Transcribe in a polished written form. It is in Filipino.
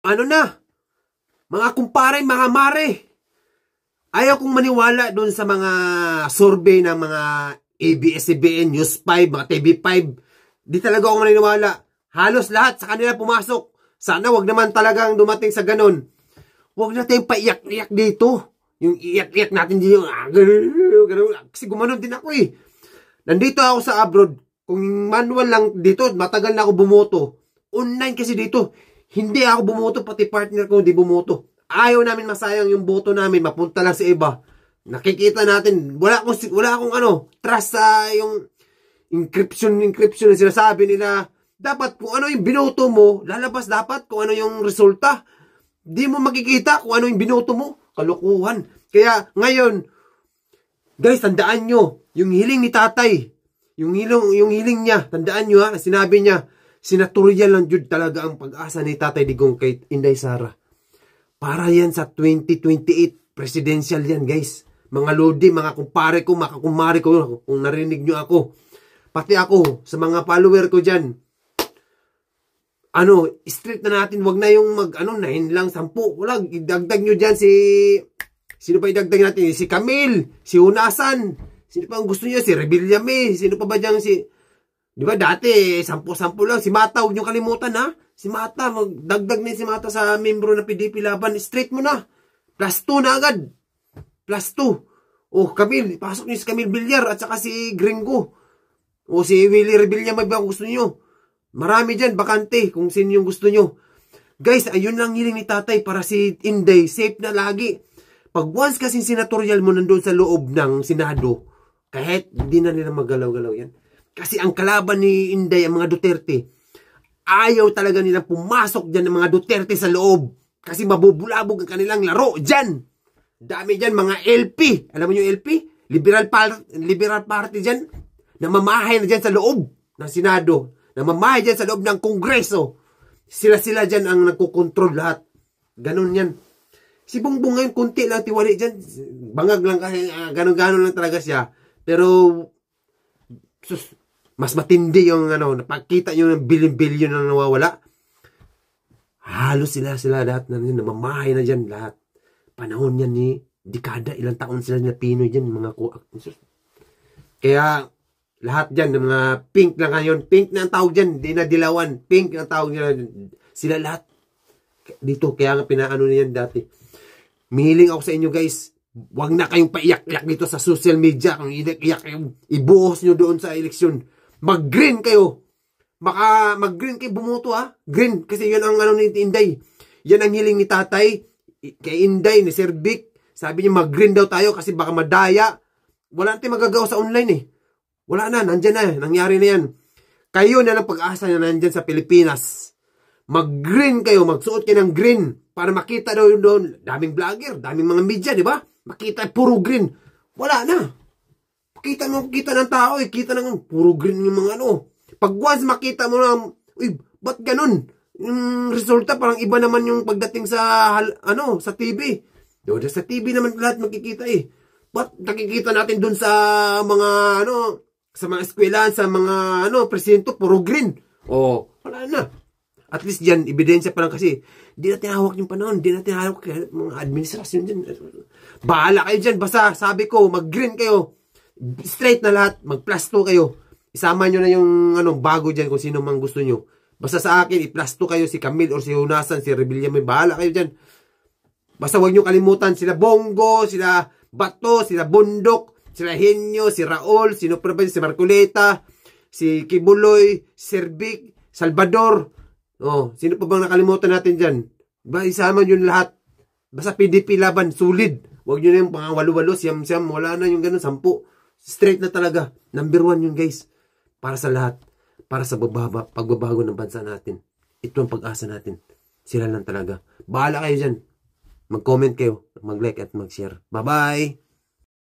Ano na, mga kumpare, mga mare, ayaw kong maniwala doon sa mga survey ng mga ABS-CBN, News 5, mga TV5. Di talaga ako maniniwala. Halos lahat sa kanila pumasok. Sana wag naman talagang dumating sa ganun. Wag natin paiyak-iyak dito. Yung iyak-iyak natin dito. Ganun. Kasi gumanon din ako eh. Nandito ako sa abroad. Kung manual lang dito, matagal na ako bumoto. Online kasi dito. Hindi ako bumoto, pati partner ko hindi bumoto. Ayaw namin masayang yung boto namin, mapunta lang sa iba. Nakikita natin, wala akong trust sa yung encryption na sinasabi nila. Dapat kung ano yung binoto mo, lalabas dapat kung ano yung resulta. Di mo makikita kung ano yung binoto mo. Kalukuhan. Kaya ngayon, guys, tandaan nyo, yung hiling ni tatay, yung hiling niya, tandaan nyo ha, sinabi niya, senatorial lang jud talaga ang pag-asa ni Tatay Digong kay Inday Sara. Para yan sa 2028, presidential yan guys. Mga lodi, mga kumpare ko, mga kumare ko, kung narinig nyo ako. Pati ako, sa mga follower ko dyan. Street na natin, wag na yung 9 lang, 10. Wala, idagdag nyo dyan sino pa idagdag natin? Si Camille, si Hunasan. Sino pa ang gusto nyo? Si Rebillame. Sino pa ba dyan di ba dati, 10 lang. Si Mata, huwag nyo kalimutan ha. Si Mata, magdagdag na si Mata sa membro ng PDP Laban. Straight mo na. +2 na agad. +2. Oh, Camille, pasok nyo si Camille Villar at saka si Gringo. O si Willie Rebilla, may ba gusto nyo? Marami dyan, bakante, kung sino yung gusto nyo. Guys, ayun lang hiling ni tatay para si Inday, safe na lagi. Pag once kasing senatorial mo nandun sa loob ng Senado, kahit hindi na nila magalaw-galaw yan. Kasi ang kalaban ni Inday, ang mga Duterte, ayaw talaga nilang pumasok dyan ng mga Duterte sa loob. Kasi mabubulabog ang kanilang laro dyan. Dami dyan, mga LP. Alam mo yung LP? Liberal Party dyan. Namamahay na dyan sa loob ng Senado. Namamahay dyan sa loob ng Kongreso. Sila dyan ang nagkukontrol lahat. Ganon yan. Si Bongbong ngayon, kunti lang tiwali dyan. Bangag lang kasi, ganon-ganon lang talaga siya. Pero, mas matindi yung napakita nyo ng billion-billion na nawawala. Halos sila lahat na namamahay na dyan lahat. Panahon yan ni dekada, ilang taon sila na Pinoy dyan, mga kaya lahat dyan, mga pink na ngayon, pink na ang tawag dyan, di na dilawan, pink na ang tawag dyan, sila lahat dito, kaya nga pinaano na yan dati. Mihiling ako sa inyo guys, wag na kayong paiyak-iyak dito sa social media, kung iyak kayo, ibuhos nyo doon sa eleksyon. Mag-green kayo. Baka mag-green kayo, bumoto ha. Green. Kasi yun ang ni Inday. Yan ang hiling ni tatay. Kay Inday, ni Sir Vic. Sabi niya mag-green daw tayo kasi baka madaya. Wala natin magagawa sa online eh. Wala na. Nandyan na. Nangyari na yan. Kayo na lang pag-asa na nandyan sa Pilipinas. Mag-green kayo. Magsuot kayo ng green. Para makita daw yun doon. Daming vlogger. Daming mga media, di ba? Makita puro green. Wala na. Kita ng tao eh. Kita ng puro green yung mga Pag once makita mo na, uy, ba't ganun? Yung resulta parang iba naman yung pagdating sa, sa TV. Doon sa TV naman lahat makikita eh. Ba't nakikita natin dun sa mga, sa mga eskwelahan, sa mga, presidente, puro green. Oh, wala na. At least dyan, ebidensya pa lang kasi, di natin hawak yung panahon, di natin hawak mga administrasyon dyan. Bahala kayo dyan, basta sabi ko, mag-green kayo. Straight na lahat, mag+2 kayo. Isama nyo na yung bago dyan kung sino mang gusto nyo. Basta sa akin, i+2 kayo si Camille or si Hunasan, si Rebilla, may bahala kayo dyan. Basta huwag nyo kalimutan sila Bongo, sila Bato, sila Bundok, sila Henyo, si Raul, si si Marcoleta, si Kibuloy, Sir Vic, Salvador. Oh, sino pa bang nakalimutan natin dyan? Ba, isama nyo lahat. Basta PDP Laban, sulit. Huwag nyo na yung pang walo-walo, siyam-siyam, wala na yung ganun, 10. Straight na talaga. Number 1 yun guys. Para sa lahat. Para sa pagbabago ng bansa natin. Ito ang pag-asa natin. Sila lang talaga. Bahala kayo dyan. Mag-comment kayo. Mag-like at mag-share. Bye-bye!